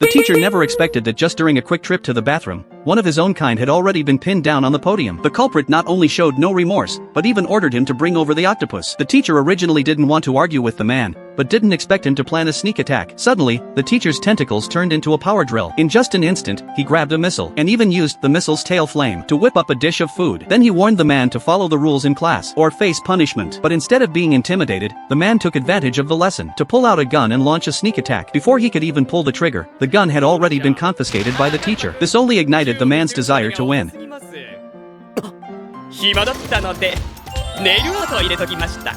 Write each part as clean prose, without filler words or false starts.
The teacher never expected that just during a quick trip to the bathroom, one of his own kind had already been pinned down on the podium. The culprit not only showed no remorse, but even ordered him to bring over the octopus. The teacher originally didn't want to argue with the man, but didn't expect him to plan a sneak attack. Suddenly, the teacher's tentacles turned into a power drill. In just an instant, he grabbed a missile, and even used the missile's tail flame to whip up a dish of food. Then he warned the man to follow the rules in class, or face punishment. But instead of being intimidated, the man took advantage of the lesson to pull out a gun and launch a sneak attack. Before he could even pull the trigger, the gun had already been confiscated by the teacher. This only ignited the man's desire to win. 暇だったのでネイルアートを入れときました。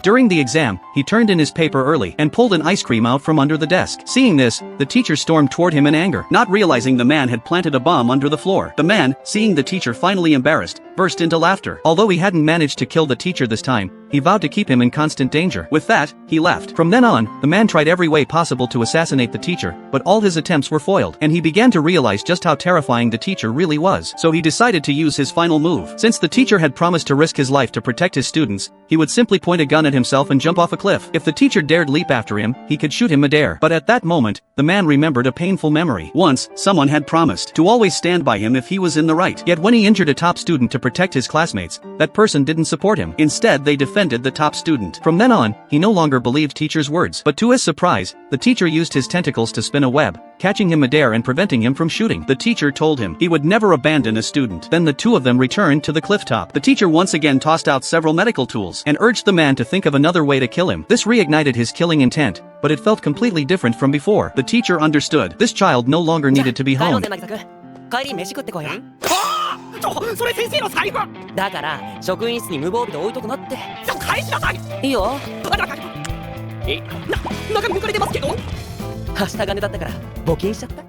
During the exam, he turned in his paper early and pulled an ice cream out from under the desk. Seeing this, the teacher stormed toward him in anger, not realizing the man had planted a bomb under the floor. The man, seeing the teacher finally embarrassed, burst into laughter. Although he hadn't managed to kill the teacher this time, he vowed to keep him in constant danger. With that, he left. From then on, the man tried every way possible to assassinate the teacher, but all his attempts were foiled, and he began to realize just how terrifying the teacher really was. So he decided to use his final move. Since the teacher had promised to risk his life to protect his students, he would simply point a gun at himself and jump off a cliff. If the teacher dared leap after him, he could shoot him midair. But at that moment, the man remembered a painful memory. Once, someone had promised to always stand by him if he was in the right. Yet when he injured a top student to protect his classmates, that person didn't support him. Instead, they defended the top student. From then on, he no longer believed teachers' words. But to his surprise, the teacher used his tentacles to spin a web, catching him midair and preventing him from shooting. The teacher told him he would never abandon a student. Then the two of them returned to the cliff top. The teacher once again tossed out several medical tools and urged the man to think of another way to kill him. This reignited his killing intent, but it felt completely different from before. The teacher understood. This child no longer needed to be honed. 帰り飯食ってこいよ。それ先生の財布。だから職員室に無防備で置いとくなって。返しなさい。いいよ。中身抜かれてますけど。はした金だったから募金しちゃった。